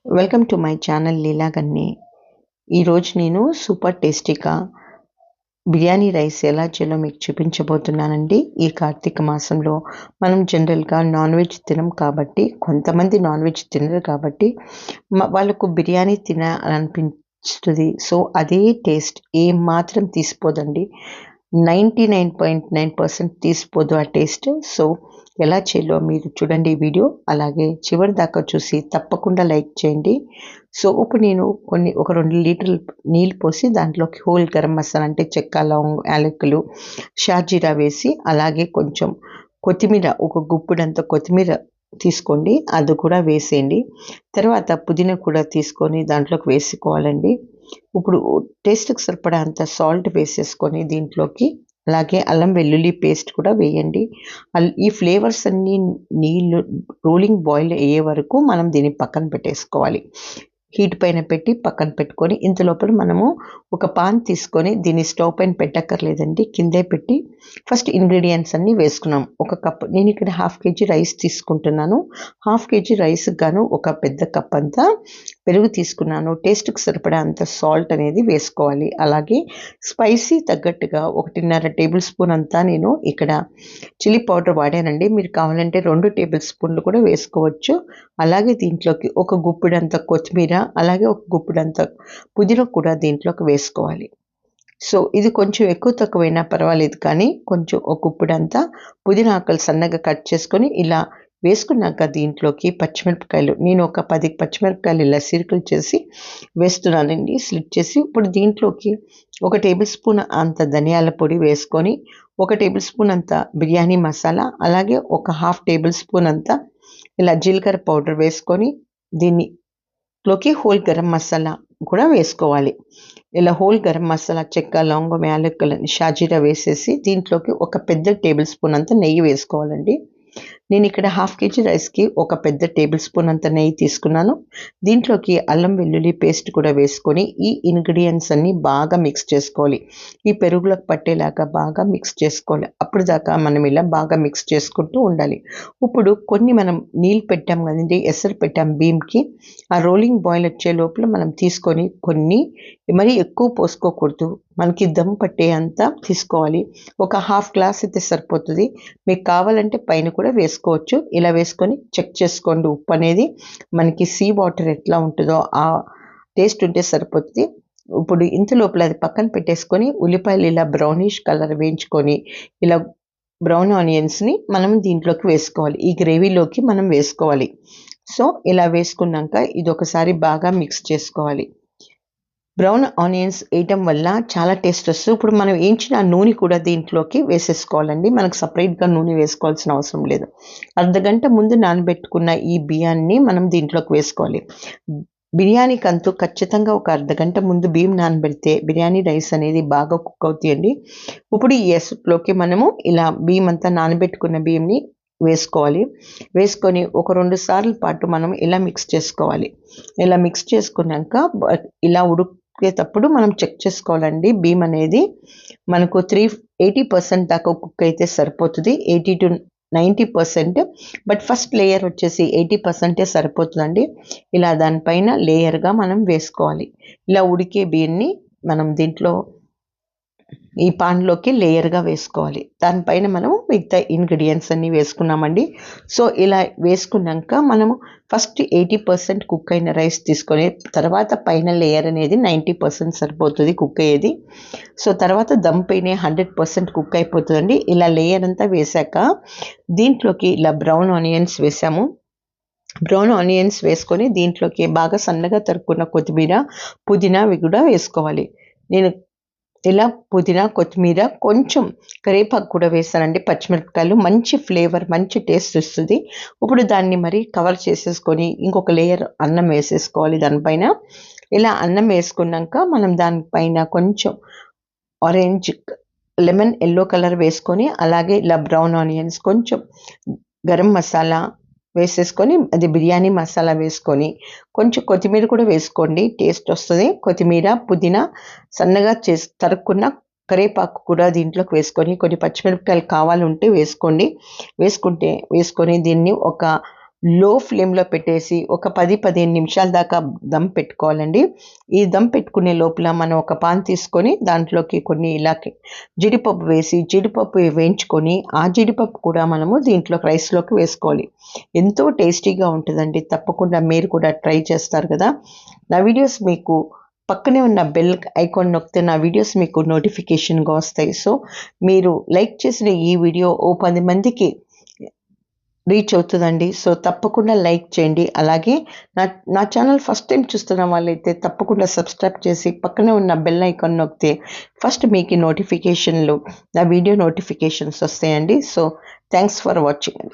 Welcome to my channel లీలా గన్ని. ఈరోజు నేను super టేస్టీగా బిర్యానీ రైస్ ఎలా చేయాలో మీకు చూపించబోతున్నానండి. ఈ కార్తీక మాసంలో మనం జనరల్గా నాన్ వెజ్ తినం కాబట్టి, కొంతమంది నాన్ వెజ్ తినరు కాబట్టి వాళ్ళకు బిర్యానీ తినాలనిపిస్తుంది. సో అదే టేస్ట్ ఏమాత్రం తీసిపోదండి. 99.9% తీసిపోదు ఆ టేస్ట్. సో ఎలా చేయాలో మీరు చూడండి ఈ వీడియో. అలాగే చివరి దాకా చూసి తప్పకుండా లైక్ చేయండి. సో ఇప్పుడు నేను ఒక 2 లీటర్లు నీళ్ళు పోసి దాంట్లోకి హోల్ గరం మసాలా అంటే చెక్క, లవంగం, యాలకులు, షాజీరా వేసి, అలాగే కొంచెం కొత్తిమీర, ఒక గుప్పెడంత కొత్తిమీర తీసుకోండి, అది కూడా వేసేయండి. తర్వాత పుదీనా కూడా తీసుకొని దాంట్లోకి వేసుకోవాలండి. ఇప్పుడు టేస్ట్‌కి సరిపడా అంత సాల్ట్ వేసేసుకొని దీంట్లోకి, అలాగే అల్లం వెల్లుల్లి పేస్ట్ కూడా వేయండి. ఈ ఫ్లేవర్స్ అన్నీ నీళ్ళు రోలింగ్ బాయిల్ అయ్యే వరకు మనం దీన్ని పక్కన పెట్టేసుకోవాలి. హీట్ పైన పెట్టి పక్కన పెట్టుకొని, ఇంతలోపల మనము ఒక పాన్ తీసుకొని దీన్ని స్టవ్ పైన పెట్టక్కర్లేదండి, కిందే పెట్టి ఫస్ట్ ఇంగ్రీడియంట్స్ అన్నీ వేసుకున్నాం. ఒక కప్, నేను ఇక్కడ 1/2 కేజీ రైస్ తీసుకుంటున్నాను. 1/2 కేజీ రైస్‌కి గాను ఒక పెద్ద కప్ అంతా పెరుగు తీసుకున్నాను. టేస్ట్‌కి సరిపడా అంత సాల్ట్ అనేది వేసుకోవాలి. అలాగే స్పైసీ తగ్గట్టుగా 1.5 టేబుల్ స్పూన్ అంతా నేను ఇక్కడ చిల్లీ పౌడర్ వాడానండి. మీరు కావాలంటే 2 టేబుల్ స్పూన్లు కూడా వేసుకోవచ్చు. అలాగే దీంట్లోకి ఒక గుప్పెడంత కొత్తిమీర, అలాగే ఒక గుప్పెడంత పుదీనా కూడా దీంట్లోకి వేసుకోవాలి. సో ఇది కొంచెం ఎక్కువ తక్కువైనా పర్వాలేదు, కానీ కొంచెం ఒక గుప్పెడంతా పుదీనా ఆకులు సన్నగా కట్ చేసుకొని ఇలా వేసుకున్నాక దీంట్లోకి పచ్చిమిరపకాయలు, నేను ఒక 10 పచ్చిమిరపకాయలు ఇలా సిరుకులు చేసి వేస్తున్నానండి, స్లిట్ చేసి. ఇప్పుడు దీంట్లోకి 1 టేబుల్ స్పూన్ అంత ధనియాల పొడి వేసుకొని, 1 టేబుల్ స్పూన్ అంత బిర్యానీ మసాలా, అలాగే ఒక 1/2 టేబుల్ స్పూన్ అంతా ఇలా జీలకర్ర పౌడర్ వేసుకొని, దీనిలోకి హోల్ గరం మసాలా కూడా వేసుకోవాలి. ఇలా హోల్ గరం మసాలా, చెక్క, లవంగం, యాలకులు, షాజీరా వేసేసి దీంట్లోకి ఒక పెద్ద టేబుల్ స్పూన్ అంత నెయ్యి వేసుకోవాలండి. నేను ఇక్కడ 1/2 కేజీ రైస్‌కి ఒక పెద్ద టేబుల్ స్పూన్ అంత నెయ్యి తీసుకున్నాను. దీంట్లోకి అల్లం వెల్లుల్లి పేస్ట్ కూడా వేసుకొని, ఈ ఇంగ్రీడియెంట్స్ అన్నీ బాగా మిక్స్ చేసుకోవాలి. ఈ పెరుగులోకి పట్టేలాగా బాగా మిక్స్ చేసుకోవాలి. అప్పుడు దాకా మనం ఇలా బాగా మిక్స్ చేసుకుంటూ ఉండాలి. ఇప్పుడు కొన్ని మనం నీళ్ళు పెట్టాం కదండీ, ఎసరు పెట్టాం బియ్యంకి, ఆ రోలింగ్ బాయిల్ వచ్చే లోపల మనం తీసుకొని, కొన్ని మరీ ఎక్కువ పోసుకోకూడదు, మనకి దమ్ పట్టే అంత తీసుకోవాలి. ఒక 1/2 గ్లాస్ అయితే సరిపోతుంది. మీకు కావాలంటే పైన కూడా వేసుకోవచ్చు. ఇలా వేసుకొని చెక్ చేసుకోండి, ఉప్పు అనేది మనకి సీ వాటర్ ఎట్లా ఉంటుందో ఆ టేస్ట్ ఉంటే సరిపోతుంది. ఇప్పుడు ఇంత లోపల అది పక్కన పెట్టేసుకొని, ఉల్లిపాయలు ఇలా బ్రౌనిష్ కలర్ వేయించుకొని, ఇలా బ్రౌన్ ఆనియన్స్‌ని మనం దీంట్లోకి వేసుకోవాలి. ఈ గ్రేవీలోకి మనం వేసుకోవాలి. సో ఇలా వేసుకున్నాక ఇది ఒకసారి బాగా మిక్స్ చేసుకోవాలి. బ్రౌన్ ఆనియన్స్ వేయటం వల్ల చాలా టేస్ట్ వస్తుంది. ఇప్పుడు మనం వేయించిన నూనె కూడా దీంట్లోకి వేసేసుకోవాలండి. మనకు సపరేట్‌గా నూనె వేసుకోవాల్సిన అవసరం లేదు. అర్ధగంట ముందు నానబెట్టుకున్న ఈ బియ్యాన్ని మనం దీంట్లోకి వేసుకోవాలి. బిర్యానీకంటూ ఖచ్చితంగా ఒక అర్ధగంట ముందు బియ్యం నానబెడితే బిర్యానీ రైస్ అనేది బాగా కుక్ అవుతాయండి. ఇప్పుడు ఈ ఎసట్లోకి మనము ఇలా బియ్యం అంతా, నానబెట్టుకున్న బియ్యంని వేసుకోవాలి. వేసుకొని ఒక 2 సార్లు పాటు మనం ఇలా మిక్స్ చేసుకోవాలి. ఇలా మిక్స్ చేసుకున్నాక ఇలా ఉడికేటప్పుడు మనం చెక్ చేసుకోవాలండి. బియ్యం అనేది మనకు 80% దాకా కుక్ అయితే సరిపోతుంది. 80-90%. బట్ ఫస్ట్ లేయర్ వచ్చేసి 80% సరిపోతుందండి. ఇలా దానిపైన లేయర్‌గా మనం వేసుకోవాలి. ఇలా ఉడికే బియ్యాన్ని మనం దీంట్లో ఈ పాన్‌లోకి లేయర్‌గా వేసుకోవాలి. దానిపైన మనం మిగతా ఇంగ్రీడియెంట్స్ అన్నీ వేసుకున్నామండి. సో ఇలా వేసుకున్నాక మనము ఫస్ట్ 80% కుక్ అయిన రైస్ తీసుకొని, తర్వాత పైన లేయర్ అనేది 90% సరిపోతుంది కుక్ అయ్యేది. సో తర్వాత దమ్ పైనే 100% కుక్ అయిపోతుందండి. ఇలా లేయర్ అంతా వేశాక దీంట్లోకి ఇలా బ్రౌన్ ఆనియన్స్ వేసాము. బ్రౌన్ ఆనియన్స్ వేసుకొని దీంట్లోకి బాగా సన్నగా తరుక్కున్న కొత్తిమీర, పుదీనా అవి కూడా వేసుకోవాలి. నేను ఇలా పుదీనా, కొత్తిమీర, కొంచెం కరివేపాకు కూడా వేస్తానండి. పచ్చిమిరపకాయలు మంచి ఫ్లేవర్, మంచి టేస్ట్ వస్తుంది. ఇప్పుడు దాన్ని మరి కవర్ చేసేసుకొని ఇంకొక లేయర్ అన్నం వేసేసుకోవాలి దానిపైన. ఇలా అన్నం వేసుకున్నాక మనం దానిపైన కొంచెం ఆరెంజ్, లెమన్ యెల్లో కలర్ వేసుకొని, అలాగే ఇలా బ్రౌన్ ఆనియన్స్, కొంచెం గరం మసాలా వేసేసుకొని, అది బిర్యానీ మసాలా వేసుకొని, కొంచెం కొత్తిమీర కూడా వేసుకోండి, టేస్ట్ వస్తుంది. కొత్తిమీర, పుదీనా, సన్నగా తరుక్కున్న కరివేపాకు కూడా దీంట్లోకి వేసుకొని, కొన్ని పచ్చిమిరపకాయలు కావాలంటే వేసుకోండి. వేసుకొని దీన్ని ఒక లో ఫ్లేమ్లో పెట్టేసి ఒక 10-15 నిమిషాల దాకా దమ్ పెట్టుకోవాలండి. ఈ దమ్ పెట్టుకునే లోపల మనం ఒక పాన్ తీసుకొని దాంట్లోకి కొన్ని ఇలా జీడిపప్పు వేసి జీడిపప్పు వేయించుకొని ఆ జీడిపప్పు కూడా మనము దీంట్లో రైస్లోకి వేసుకోవాలి. ఎంతో టేస్టీగా ఉంటుందండి. తప్పకుండా మీరు కూడా ట్రై చేస్తారు కదా. నా వీడియోస్ మీకు పక్కనే ఉన్న బెల్ ఐకాన్ నొక్కితే నా వీడియోస్ మీకు నోటిఫికేషన్గా వస్తాయి. సో మీరు లైక్ చేసిన ఈ వీడియో ఓ 10 మందికి రీచ్ అవుతుందండి. సో తప్పకుండా లైక్ చేయండి. అలాగే నా ఛానల్ ఫస్ట్ టైం చూస్తున్న వాళ్ళైతే తప్పకుండా సబ్స్క్రైబ్ చేసి పక్కనే ఉన్న బెల్ ఐకాన్ నొక్కితే ఫస్ట్ మీకు నోటిఫికేషన్లు నా వీడియో నోటిఫికేషన్స్ వస్తాయండి. So thanks for watching.